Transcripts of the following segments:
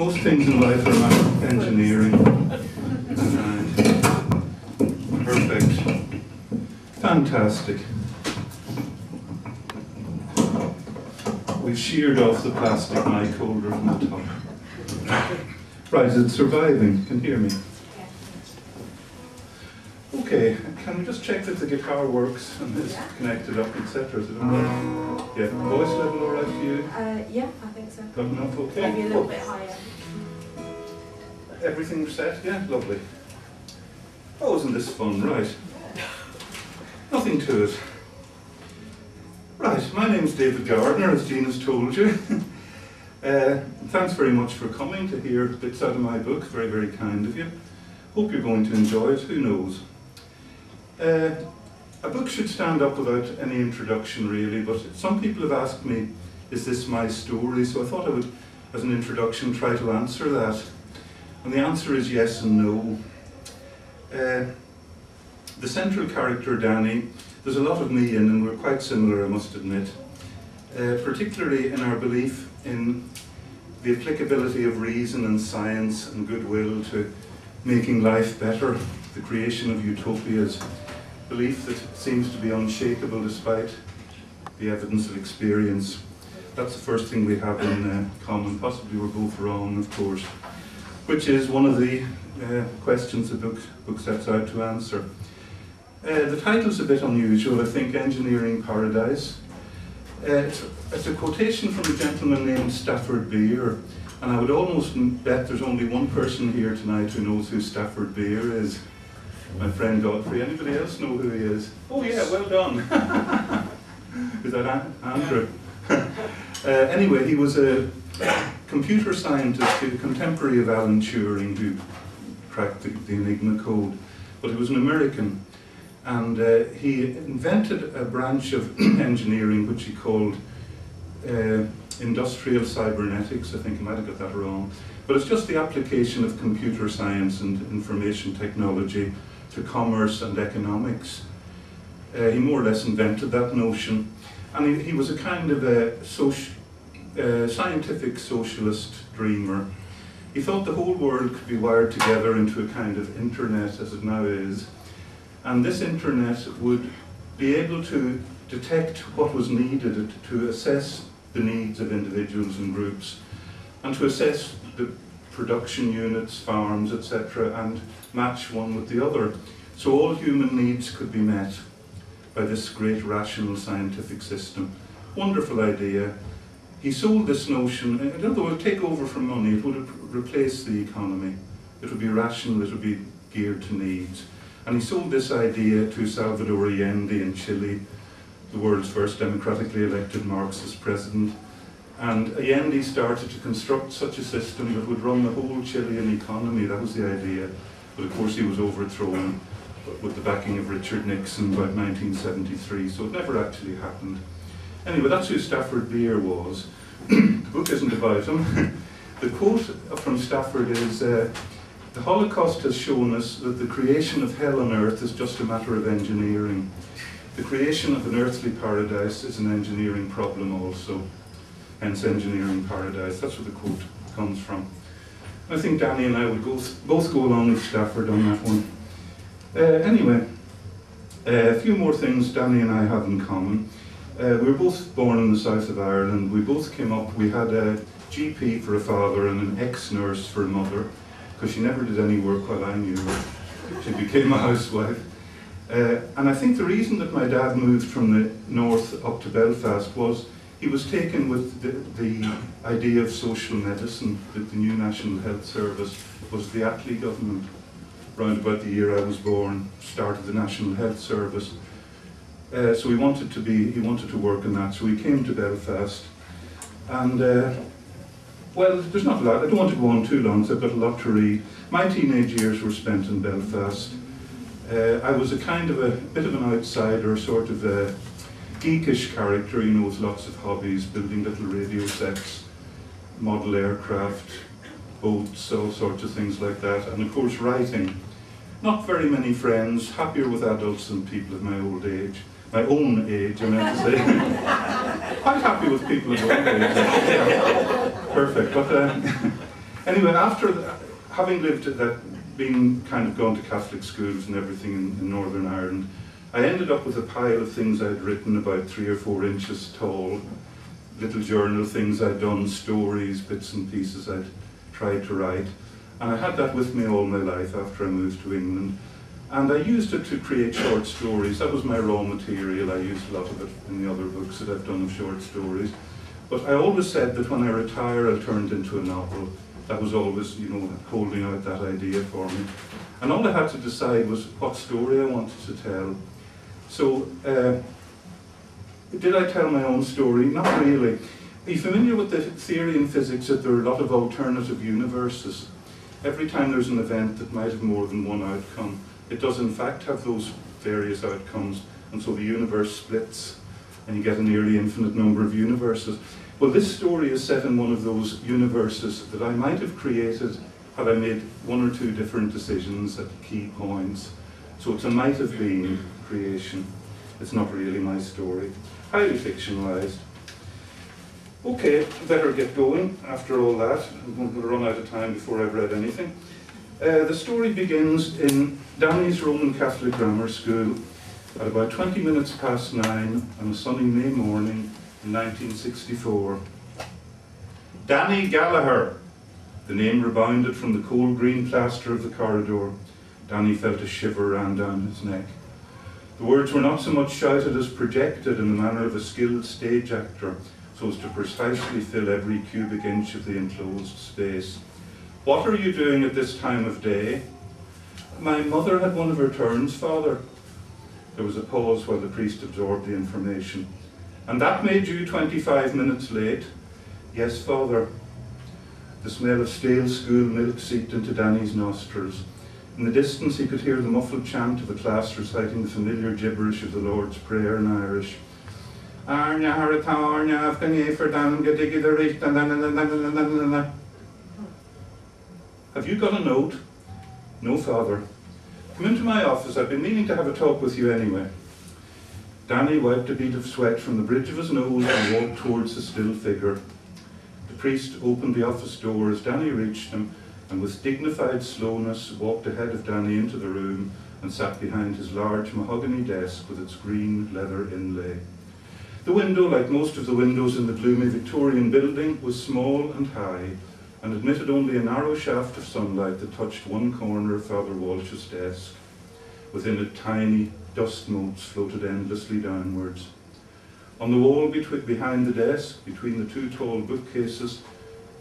Most things in life are not engineering. Perfect. Fantastic. We've sheared off the plastic mic holder from the top. Right, it's surviving. Can you hear me? Okay, can we just check that the guitar works and is connected up, etc.? Is it all right? Yeah, voice level all right for you? Yeah, I think so. Got enough? Okay. Maybe a little bit higher. Everything set? Yeah, lovely. Oh, isn't this fun? Right. Nothing to it. Right, my name's David Gardiner, as Jean has told you. Thanks very much for coming to hear bits out of my book. Very, very kind of you. Hope you're going to enjoy it. Who knows? A book should stand up without any introduction, really, but some people have asked me, is this my story? So I thought I would, as an introduction, try to answer that. And the answer is yes and no. The central character, Danny, there's a lot of me in, and we're quite similar, I must admit, particularly in our belief in the applicability of reason and science and goodwill to making life better, the creation of utopias, belief that seems to be unshakable despite the evidence of experience. That's the first thing we have in common. Possibly we're both wrong, of course, which is one of the questions the book sets out to answer. The title's a bit unusual, I think, Engineering Paradise. It's a quotation from a gentleman named Stafford Beer, and I would almost bet there's only one person here tonight who knows who Stafford Beer is. My friend Godfrey. Anybody else know who he is? Oh yeah, well done. Is that Andrew? Anyway, he was a computer scientist, a contemporary of Alan Turing, who cracked the Enigma code, but he was an American. And he invented a branch of engineering which he called industrial cybernetics. I think I might have got that wrong. But it's just the application of computer science and information technology to commerce and economics. He more or less invented that notion. And he was a kind of a scientific socialist dreamer. He thought the whole world could be wired together into a kind of internet as it now is. And this internet would be able to detect what was needed to assess the needs of individuals and groups, and to assess the production units, farms, etc., and match one with the other. So all human needs could be met by this great rational scientific system. Wonderful idea. He sold this notion, in other words, take over from money. It would replace the economy. It would be rational, it would be geared to needs. And he sold this idea to Salvador Allende in Chile, the world's first democratically elected Marxist president. And Allende started to construct such a system that would run the whole Chilean economy. That was the idea. But of course he was overthrown with the backing of Richard Nixon about 1973, so it never actually happened. Anyway, that's who Stafford Beer was. The book isn't about him. The quote from Stafford is, the Holocaust has shown us that the creation of hell on earth is just a matter of engineering. The creation of an earthly paradise is an engineering problem also. Hence Engineering Paradise. That's where the quote comes from. I think Danny and I would both go along with Stafford on that one. Anyway, a few more things Danny and I have in common. We were both born in the south of Ireland. We both came up, we had a GP for a father and an ex-nurse for a mother, because she never did any work while I knew her. She became a housewife. And I think the reason that my dad moved from the north up to Belfast was he was taken with the idea of social medicine, that the new National Health Service was the Attlee government. Round about the year I was born, started the National Health Service. So he wanted to work in that, so he came to Belfast. And well, there's not a lot, I don't want to go on too long, so I've got a lot to read. My teenage years were spent in Belfast. I was a kind of a bit of an outsider, sort of a geekish character, you know, with lots of hobbies, building little radio sets, model aircraft, boats, all sorts of things like that, and of course writing. Not very many friends, happier with adults than people of my old age. My own age, I meant to say. Quite happy with people of old age. Perfect, but Anyway, after having lived at that, being kind of gone to Catholic schools and everything in Northern Ireland, I ended up with a pile of things I'd written about 3 or 4 inches tall, little journal things I'd done, stories, bits and pieces I'd tried to write. And I had that with me all my life after I moved to England. And I used it to create short stories. That was my raw material. I used a lot of it in the other books that I've done of short stories. But I always said that when I retire, I'll turn it into a novel. That was always, you know, holding out that idea for me. And all I had to decide was what story I wanted to tell. So, did I tell my own story? Not really. Are you familiar with the theory in physics that there are a lot of alternative universes? Every time there's an event that might have more than one outcome, it does in fact have those various outcomes, and so the universe splits, and you get a nearly infinite number of universes. Well, this story is set in one of those universes that I might have created had I made 1 or 2 different decisions at key points. So it's a might have been creation. It's not really my story. Highly fictionalized. Okay, better get going after all that. I'm going to run out of time before I've read anything. The story begins in Danny's Roman Catholic Grammar School at about 20 minutes past 9 on a sunny May morning in 1964. Danny Gallagher! The name rebounded from the cold green plaster of the corridor. Danny felt a shiver ran down his neck. The words were not so much shouted as projected in the manner of a skilled stage actor, so as to precisely fill every cubic inch of the enclosed space. What are you doing at this time of day? My mother had one of her turns, Father. There was a pause while the priest absorbed the information. And that made you 25 minutes late? Yes, Father. The smell of stale school milk seeped into Danny's nostrils. In the distance he could hear the muffled chant of a class reciting the familiar gibberish of the Lord's Prayer in Irish. Arnya haratarnya afgani for dan gadigi the rich. Have you got a note? No, Father. Come into my office. I've been meaning to have a talk with you anyway. Danny wiped a bead of sweat from the bridge of his nose and walked towards the still figure. The priest opened the office door as Danny reached him, and with dignified slowness walked ahead of Danny into the room and sat behind his large mahogany desk with its green leather inlay. The window, like most of the windows in the gloomy Victorian building, was small and high, and admitted only a narrow shaft of sunlight that touched one corner of Father Walsh's desk. Within it, tiny dust motes floated endlessly downwards. On the wall behind the desk, between the 2 tall bookcases,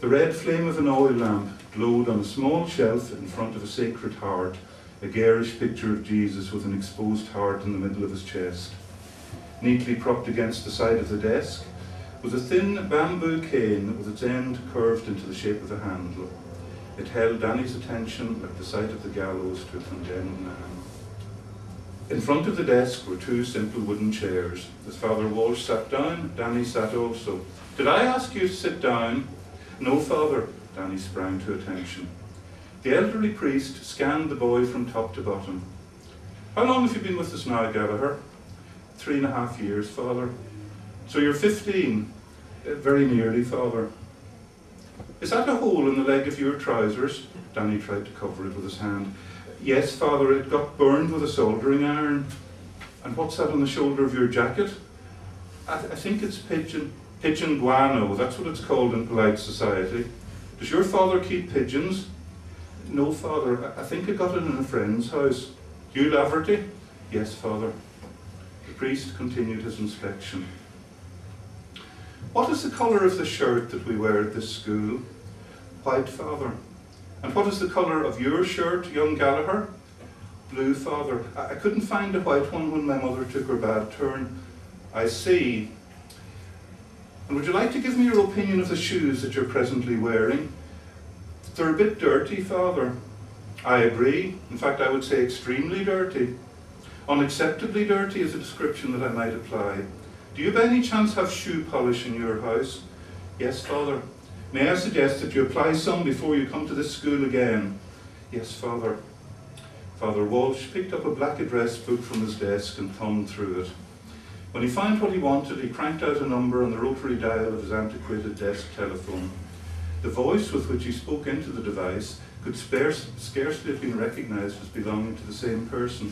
the red flame of an oil lamp glowed on a small shelf in front of a sacred heart, a garish picture of Jesus with an exposed heart in the middle of his chest. Neatly propped against the side of the desk was a thin bamboo cane with its end curved into the shape of a handle. It held Danny's attention like the sight of the gallows to a condemned man. In front of the desk were 2 simple wooden chairs. As Father Walsh sat down, Danny sat also. Did I ask you to sit down? No, Father. Danny sprang to attention. The elderly priest scanned the boy from top to bottom. How long have you been with us now, Gallagher? 3.5 years, Father. So you're 15? Very nearly, Father. Is that a hole in the leg of your trousers? Danny tried to cover it with his hand. Yes, Father, it got burned with a soldering iron. And what's that on the shoulder of your jacket? I think it's pigeon guano. That's what it's called in polite society. Does your father keep pigeons? No, Father. I think I got it in a friend's house. Hugh Laverty? Yes, Father. The priest continued his inspection. What is the colour of the shirt that we wear at this school? White, Father. And what is the colour of your shirt, young Gallagher? Blue, Father. I couldn't find a white one when my mother took her bad turn. I see. And would you like to give me your opinion of the shoes that you're presently wearing? They're a bit dirty, Father. I agree. In fact, I would say extremely dirty. Unacceptably dirty is a description that I might apply. Do you by any chance have shoe polish in your house? Yes, Father. May I suggest that you apply some before you come to this school again? Yes, Father. Father Walsh picked up a black address book from his desk and thumbed through it. When he found what he wanted, he cranked out a number on the rotary dial of his antiquated desk telephone. The voice with which he spoke into the device could scarcely have been recognised as belonging to the same person.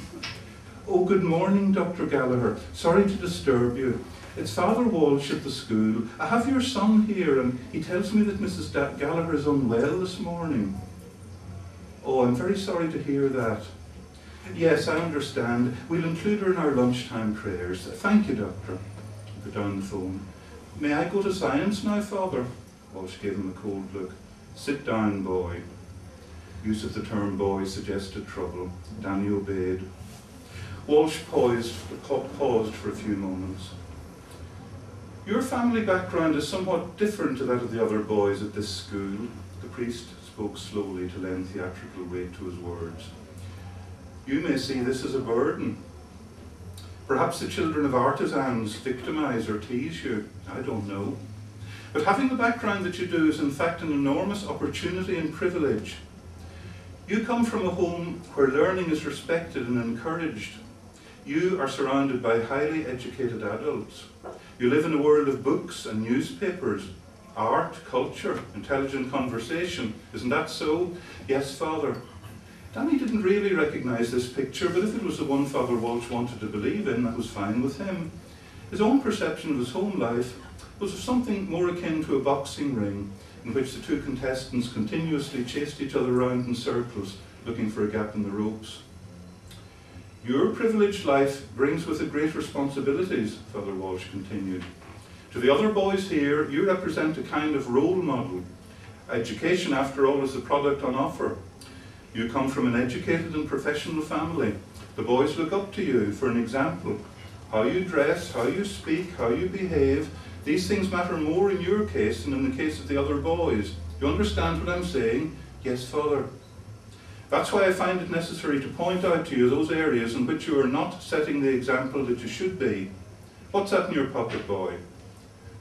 "Oh, good morning, Dr. Gallagher. Sorry to disturb you. It's Father Walsh at the school. I have your son here, and he tells me that Mrs. Gallagher is unwell this morning." "Oh, I'm very sorry to hear that." "Yes, I understand. We'll include her in our lunchtime prayers. Thank you, Doctor." He put down the phone. "May I go to science now, Father?" Walsh gave him a cold look. "Sit down, boy." Use of the term boy suggested trouble. Danny obeyed. Walsh paused for a few moments. "Your family background is somewhat different to that of the other boys at this school." The priest spoke slowly to lend theatrical weight to his words. "You may see this as a burden. Perhaps the children of artisans victimize or tease you. I don't know. But having the background that you do is in fact an enormous opportunity and privilege. You come from a home where learning is respected and encouraged. You are surrounded by highly educated adults. You live in a world of books and newspapers, art, culture, intelligent conversation. Isn't that so?" "Yes, Father." Danny didn't really recognise this picture, but if it was the one Father Walsh wanted to believe in, that was fine with him. His own perception of his home life was of something more akin to a boxing ring, in which the two contestants continuously chased each other around in circles, looking for a gap in the ropes. "Your privileged life brings with it great responsibilities," Father Walsh continued. "To the other boys here, you represent a kind of role model. Education, after all, is the product on offer. You come from an educated and professional family. The boys look up to you for an example. How you dress, how you speak, how you behave, these things matter more in your case than in the case of the other boys. You understand what I'm saying?" "Yes, Father." "That's why I find it necessary to point out to you those areas in which you are not setting the example that you should be. What's that in your pocket, boy?"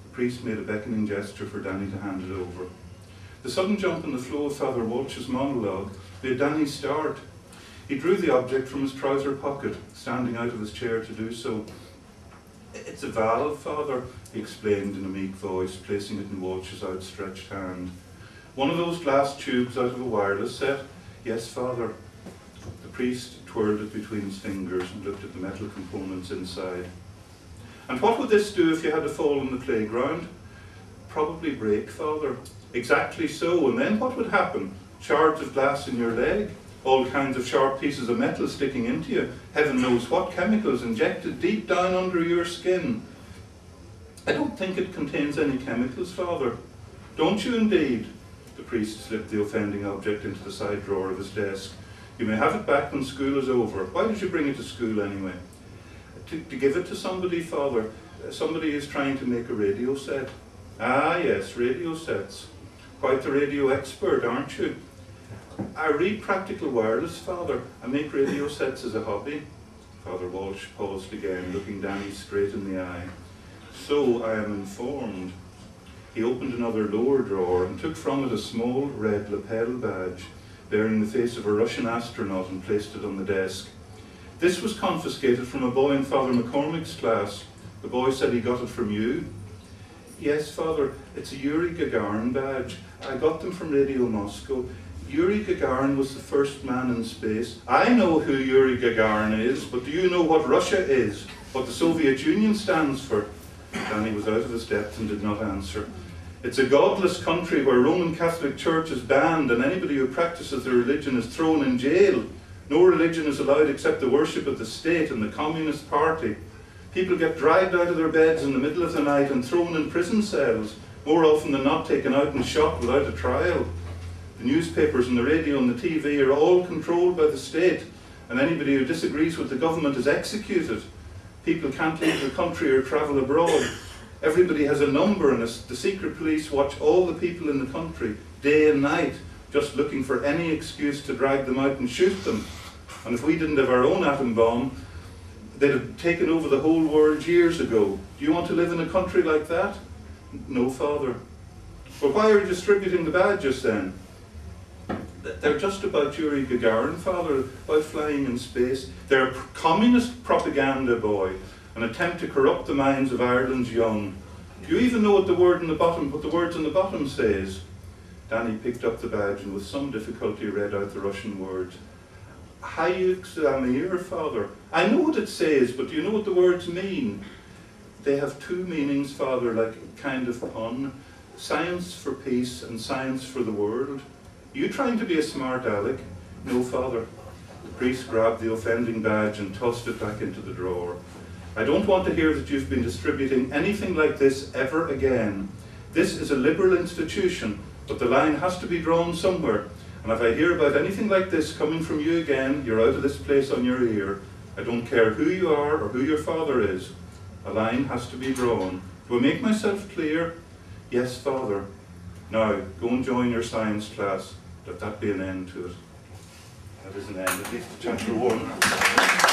The priest made a beckoning gesture for Danny to hand it over. The sudden jump in the flow of Father Walsh's monologue made Danny start. He drew the object from his trouser pocket, standing out of his chair to do so. "It's a valve, Father," he explained in a meek voice, placing it in Walsh's outstretched hand. "One of those glass tubes out of a wireless set?" "Yes, Father." The priest twirled it between his fingers and looked at the metal components inside. "And what would this do if you had to fall on the playground?" "Probably break, Father." "Exactly so. And then what would happen? Shards of glass in your leg? All kinds of sharp pieces of metal sticking into you? Heaven knows what chemicals injected deep down under your skin." "I don't think it contains any chemicals, Father." "Don't you indeed?" The priest slipped the offending object into the side drawer of his desk. "You may have it back when school is over. Why did you bring it to school anyway?" To give it to somebody, Father. Somebody is trying to make a radio set." "Ah, yes, radio sets. Quite the radio expert, aren't you?" "I read Practical Wireless, Father. I make radio sets as a hobby." Father Walsh paused again, looking Danny straight in the eye. "So I am informed." He opened another lower drawer and took from it a small red lapel badge bearing the face of a Russian astronaut and placed it on the desk. "This was confiscated from a boy in Father McCormick's class. The boy said he got it from you." "Yes, Father, it's a Yuri Gagarin badge. I got them from Radio Moscow. Yuri Gagarin was the first man in space." "I know who Yuri Gagarin is, but do you know what Russia is? What the Soviet Union stands for?" Danny was out of his depth and did not answer. "It's a godless country where Roman Catholic Church is banned and anybody who practices their religion is thrown in jail. No religion is allowed except the worship of the state and the Communist Party. People get dragged out of their beds in the middle of the night and thrown in prison cells, more often than not taken out and shot without a trial. The newspapers and the radio and the TV are all controlled by the state, and anybody who disagrees with the government is executed. People can't leave the country or travel abroad. Everybody has a number, and the secret police watch all the people in the country, day and night, just looking for any excuse to drag them out and shoot them. And if we didn't have our own atom bomb, they'd have taken over the whole world years ago. Do you want to live in a country like that?" "No, Father." "Well, why are you distributing the badges then?" "They're just about Yuri Gagarin, Father, about flying in space. They're communist propaganda, boy, an attempt to corrupt the minds of Ireland's young. Do you even know what the words on the bottom says?" Danny picked up the badge and with some difficulty read out the Russian word. Hayuxamir, Father. I know what it says, but do you know what the words mean? They have two meanings, Father, like a kind of pun. Science for peace and science for the world. Are you trying to be a smart aleck? No, Father. The priest grabbed the offending badge and tossed it back into the drawer. I don't want to hear that you've been distributing anything like this ever again. This is a liberal institution, but the line has to be drawn somewhere. And if I hear about anything like this coming from you again, you're out of this place on your ear. I don't care who you are or who your father is. A line has to be drawn. Do I make myself clear? Yes, Father. Now, go and join your science class. Let that be an end to it. That is an end, at least to chapter 1.